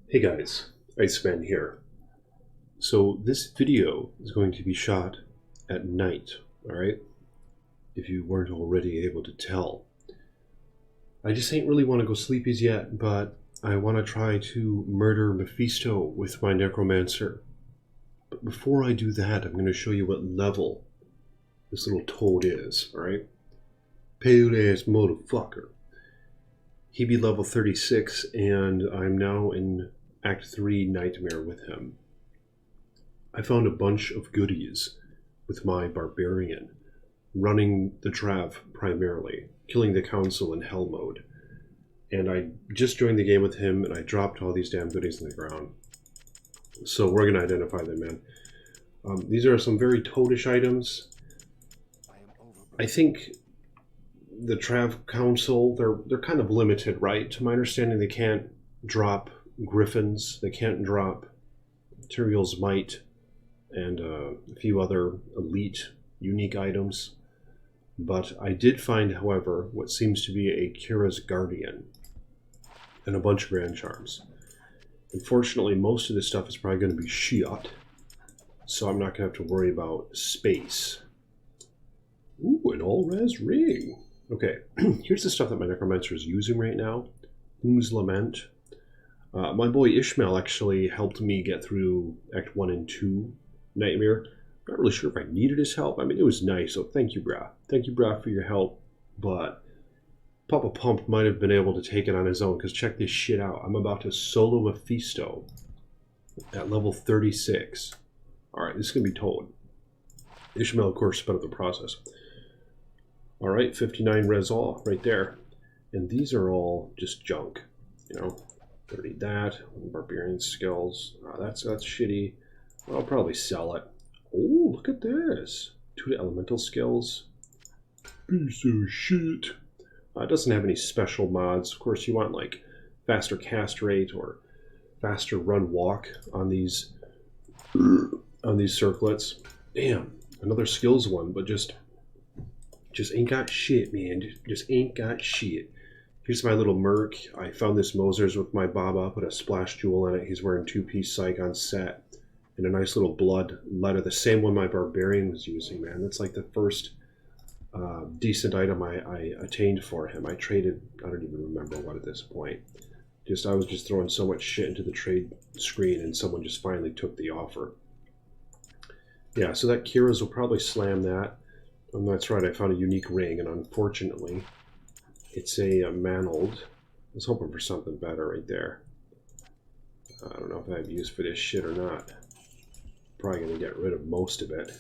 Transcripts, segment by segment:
Hey guys, Iceman here. So this video is going to be shot at night, alright? If you weren't already able to tell. I just ain't really want to go sleepies yet, but I want to try to murder Mephisto with my necromancer. But before I do that, I'm going to show you what level this little toad is, alright? Pale ass motherfucker. He be level 36, and I'm now in Act 3 Nightmare with him. I found a bunch of goodies with my barbarian, running the Trav primarily, killing the council in hell mode. And I just joined the game with him, and I dropped all these damn goodies in the ground. So we're going to identify them, man. These are some very toadish items. I think the Trav Council, they're kind of limited, right? To my understanding, they can't drop griffins, they can't drop Tyrael's Might, and a few other elite, unique items. But I did find, however, what seems to be a Kira's Guardian, and a bunch of Grand Charms. Unfortunately, most of this stuff is probably going to be shit, so I'm not going to have to worry about space. Ooh, an all-res ring. Okay, here's the stuff that my necromancer is using right now. Whom's Lament. My boy Ishmael actually helped me get through Act 1 and 2 Nightmare. Not really sure if I needed his help. I mean, it was nice, so thank you, brah. Thank you, brah, for your help. But Papa Pump might have been able to take it on his own, because check this shit out. I'm about to solo Mephisto at level 36. Alright, this is going to be told. Ishmael, of course, sped up the process. Alright, 59 res all right there. And these are all just junk, you know. 30 that, barbarian skills. Oh, that's shitty. I'll probably sell it. Oh, look at this. 2 elemental skills. Piece of shit. It doesn't have any special mods. Of course, you want like faster cast rate or faster run walk on these circlets. Damn, another skills one, but just ain't got shit, man. Just ain't got shit. Here's my little merc. I found this Moser's with my Baba, put a splash jewel in it. He's wearing 2-piece psych on set. And a nice little blood letter, the same one my barbarian was using, man. That's like the first decent item I attained for him. I traded, I don't even remember what at this point. I was just throwing so much shit into the trade screen, and someone just finally took the offer. Yeah, so that Kira's will probably slam that. And that's right, I found a unique ring, and unfortunately, it's a mantled. I was hoping for something better right there. I don't know if I have use for this shit or not. Probably going to get rid of most of it.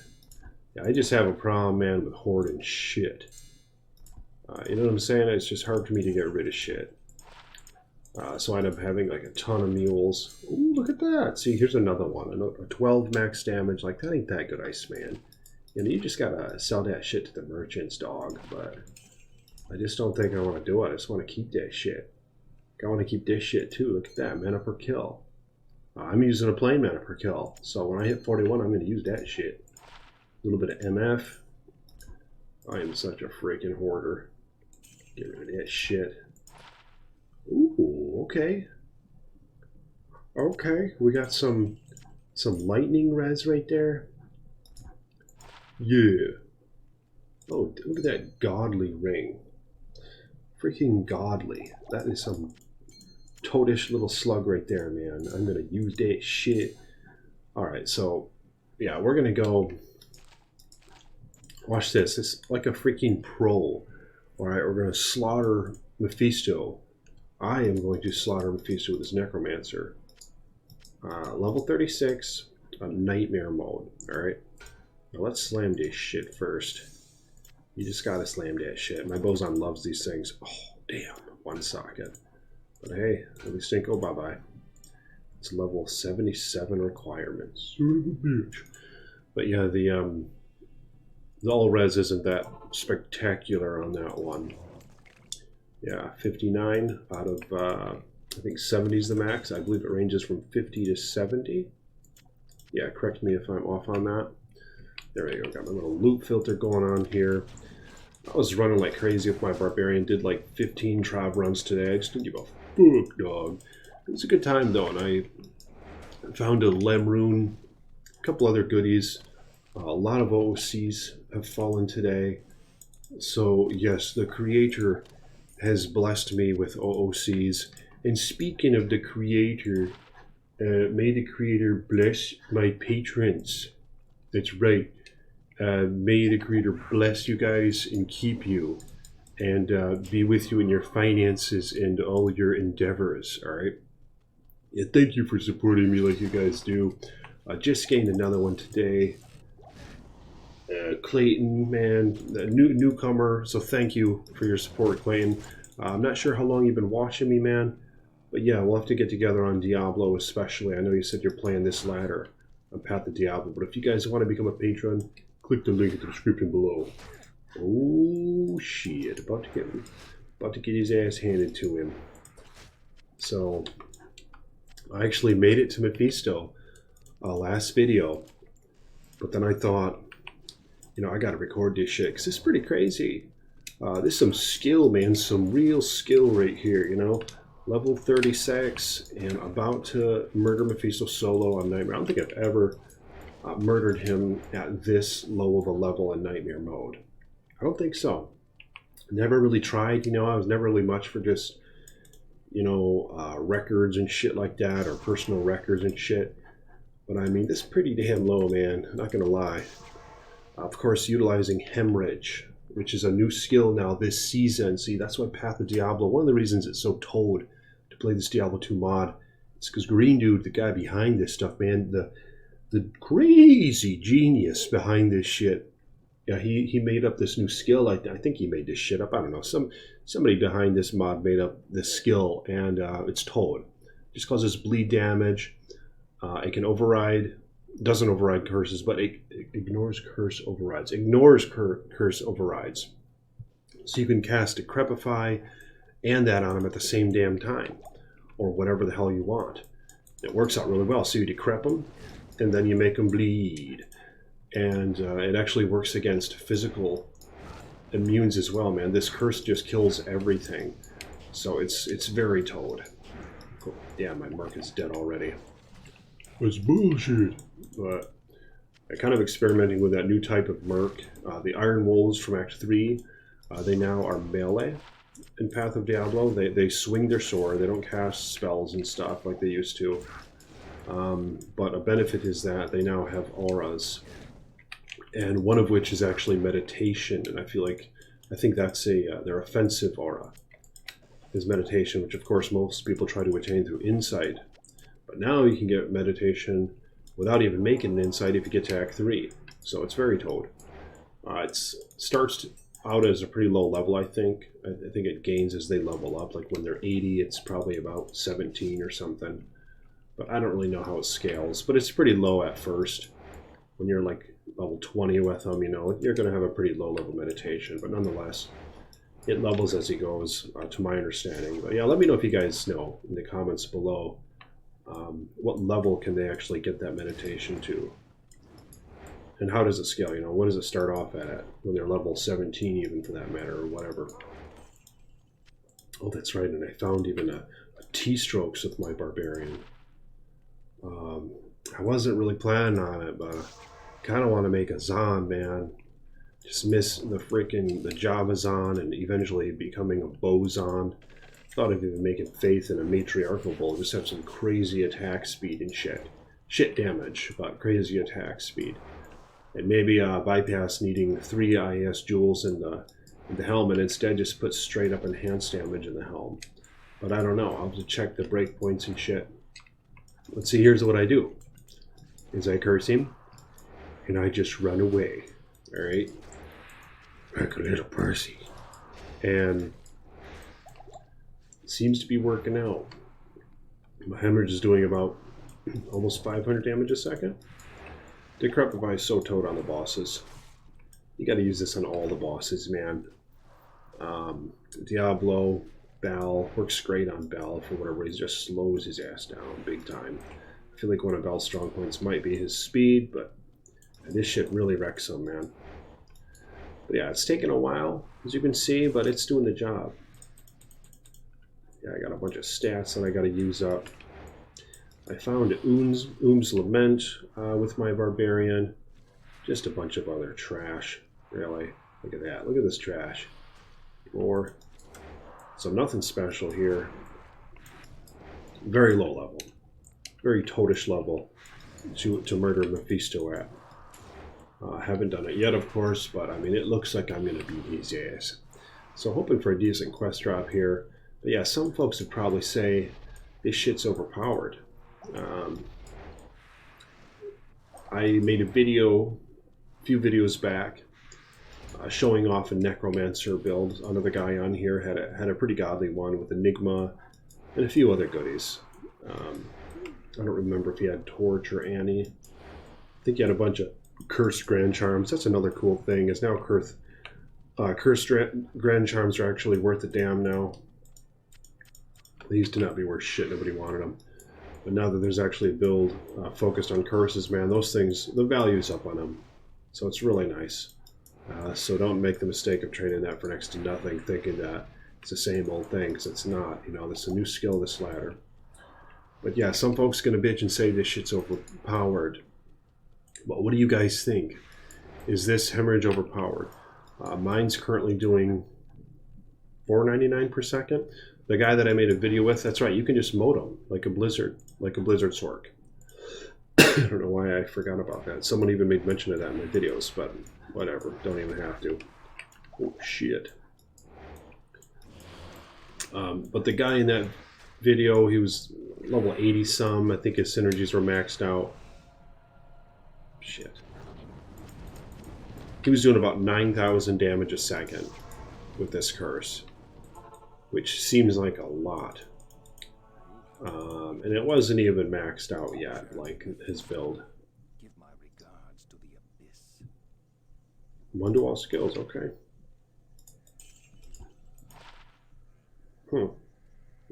Yeah, I just have a problem, man, with hoarding shit. You know what I'm saying? It's just hard for me to get rid of shit. So I end up having like a ton of mules. Ooh, look at that. See, here's another one. A 12 max damage. Like, that ain't that good, Iceman. You know, you just gotta sell that shit to the merchants, dog. But I just don't think I want to do it. I just want to keep that shit. I want to keep this shit too. Look at that, mana per kill. I'm using a plain mana per kill. So when I hit 41, I'm going to use that shit. A little bit of MF. I am such a freaking hoarder. Get rid of that shit. Ooh, okay. Okay, we got some lightning res right there. Yeah. Oh, look at that godly ring. Freaking godly. That is some toadish little slug right there, man. I'm gonna use that shit. Alright, so yeah, we're gonna go. Watch this. It's like a freaking pro. Alright, we're gonna slaughter Mephisto. I am going to slaughter Mephisto with his necromancer. Level 36, nightmare mode. Alright. Now let's slam this shit first. You just gotta slam that shit. My Bozon loves these things. Oh, damn. One socket. But hey, at least didn't go bye-bye. It's level 77 requirements. Son of a bitch. But yeah, the all-res isn't that spectacular on that one. Yeah, 59 out of, I think 70 is the max. I believe it ranges from 50 to 70. Yeah, correct me if I'm off on that. There we go. Got my little loop filter going on here. I was running like crazy with my barbarian. Did like 15 Trav runs today. I just didn't give a fuck, dog. It was a good time though, and I found a Lem rune, a couple other goodies. A lot of OOCs have fallen today. So yes, the Creator has blessed me with OOCs. And speaking of the Creator, may the Creator bless my patrons. That's right. May the Creator bless you guys and keep you, and be with you in your finances and all your endeavors. All right. Yeah, thank you for supporting me like you guys do. Just gained another one today. Clayton, man, the newcomer. So thank you for your support, Clayton. I'm not sure how long you've been watching me, man. But yeah, we'll have to get together on Diablo especially. I know you said you're playing this ladder on Path of Diablo. But if you guys want to become a patron, click the link in the description below. Oh, shit. About to get his ass handed to him. So, I actually made it to Mephisto last video. But then I thought, you know, I got to record this shit because it's pretty crazy. There's some skill, man. Some real skill right here, you know. Level 36 and about to murder Mephisto solo on Nightmare. I don't think I've ever murdered him at this low of a level in Nightmare mode. I don't think so. Never really tried, you know. I was never really much for just, you know, records and shit like that, or personal records and shit. But I mean, this is pretty damn low, man. I'm not gonna lie. Of course, utilizing Hemorrhage, which is a new skill now this season. See, that's why Path of Diablo, one of the reasons it's so toad to play this Diablo 2 mod, it's because Green Dude, the guy behind this stuff, man, the crazy genius behind this shit, yeah, he made up this new skill. I think he made this shit up. I don't know. Somebody behind this mod made up this skill, and it's Toad. It just causes bleed damage. It can override, doesn't override curses, but it ignores curse overrides. Ignores curse overrides. So you can cast Decrepify and that on him at the same damn time, or whatever the hell you want. It works out really well. So you decrep them, and then you make them bleed. And it actually works against physical immunes as well, man. This curse just kills everything. So it's very Toad. Cool. Damn, my mark is dead already. It's bullshit. But I'm kind of experimenting with that new type of merc. The Iron Wolves from Act 3, they now are melee in Path of Diablo. They swing their sword. They don't cast spells and stuff like they used to. But a benefit is that they now have auras. And one of which is actually meditation, and I think that's their offensive aura is meditation, which of course most people try to attain through insight. But now you can get meditation without even making an insight if you get to Act 3. So it's very Toad. It starts out as a pretty low level, I think. I think it gains as they level up. Like when they're 80, it's probably about 17 or something. But I don't really know how it scales. But it's pretty low at first. When you're like level 20 with them, you know, you're going to have a pretty low level meditation, but nonetheless, it levels as he goes, to my understanding. But yeah, let me know if you guys know in the comments below what level can they actually get that meditation to, and how does it scale? You know, what does it start off at when they're level 17, even for that matter, or whatever. Oh, that's right, and I found even a T-strokes with my barbarian. I wasn't really planning on it, but kind of want to make a Zon, man. Just miss the Java Zon and eventually becoming a Bow Zon. Thought of even making Faith in a Matriarchal Bull. Just have some crazy attack speed and shit. Shit damage, but crazy attack speed. And maybe bypass needing 3 IS jewels in the helm and instead just put straight up enhanced damage in the helm. But I don't know. I'll have to check the breakpoints and shit. Let's see, here's what I do. Is I curse him. And I just run away, all right? Like a little Percy. And it seems to be working out. My hemorrhage is doing about almost 500 damage a second. Decrepify is so Toad on the bosses. You gotta use this on all the bosses, man. Diablo, Bal, works great on Bal for whatever reason, just slows his ass down big time. I feel like one of Bal's strong points might be his speed, but this shit really wrecks him, man. But yeah, it's taken a while, as you can see, but it's doing the job. Yeah, I got a bunch of stats that I got to use up. I found Oom's Lament with my Barbarian. Just a bunch of other trash, really. Look at that. Look at this trash. More. So nothing special here. Very low level. Very toadish level to murder Mephisto at. Haven't done it yet, of course, but I mean, it looks like I'm going to beat his ass. So hoping for a decent quest drop here. But yeah, some folks would probably say this shit's overpowered. I made a video, a few videos back, showing off a Necromancer build. Another guy on here had a pretty godly one with Enigma and a few other goodies. I don't remember if he had Torch or Annie. I think he had a bunch of Cursed Grand Charms. That's another cool thing. Is now Cursed Grand Charms are actually worth a damn now. They used to not be worth shit. Nobody wanted them. But now that there's actually a build focused on curses, man, those things, the value's up on them. So it's really nice. So don't make the mistake of trading that for next to nothing, thinking that it's the same old thing, because it's not. You know, there's a new skill, this ladder. But yeah, some folks are going to bitch and say this shit's overpowered. But what do you guys think? Is this hemorrhage overpowered? Mine's currently doing $4.99 per second. The guy that I made a video with, that's right, you can just mode him like a blizzard sork. I don't know why I forgot about that. Someone even made mention of that in my videos, but whatever, don't even have to. Oh shit. But the guy in that video, he was level 80 some. I think his synergies were maxed out. Shit. He was doing about 9,000 damage a second with this curse, which seems like a lot. And it wasn't even maxed out yet, like his build. Give my regards to the abyss. One to all skills, okay.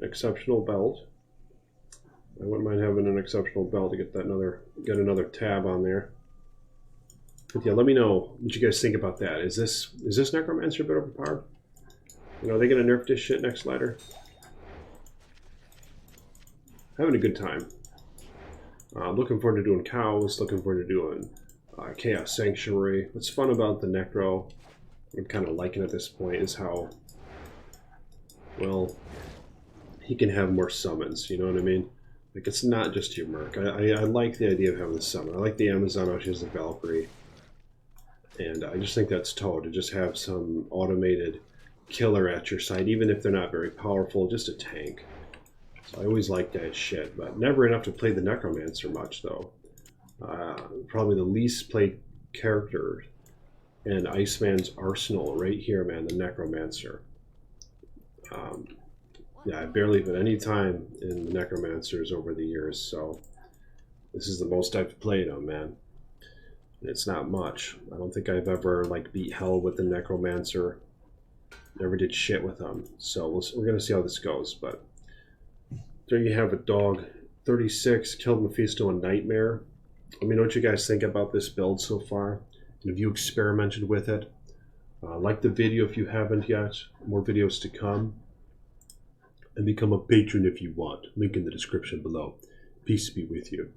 Exceptional belt. I wouldn't mind having an exceptional belt to get another tab on there. But yeah, let me know what you guys think about that. Is this Necromancer a bit overpowered? You know, are they gonna nerf this shit next ladder? Having a good time. Looking forward to doing cows. Looking forward to doing Chaos Sanctuary. What's fun about the Necro, I'm kind of liking at this point, is how, well, he can have more summons. You know what I mean? Like, it's not just your merc. I like the idea of having the summon. I like the Amazon how she has the Valkyrie. And I just think that's toe to just have some automated killer at your side, even if they're not very powerful, just a tank. So I always like that shit, but never enough to play the Necromancer much, though. Probably the least played character in Iceman's arsenal right here, man, the Necromancer. Yeah, I barely put any time in the Necromancers over the years, so this is the most I've played them, man. It's not much. I don't think I've ever like beat hell with the Necromancer. Never did shit with them. So we're gonna see how this goes. But there you have it, dog. 36 killed Mephisto and Nightmare. Let me know what you guys think about this build so far, and if you experimented with it. Like the video if you haven't yet. More videos to come. And become a patron if you want. Link in the description below. Peace be with you.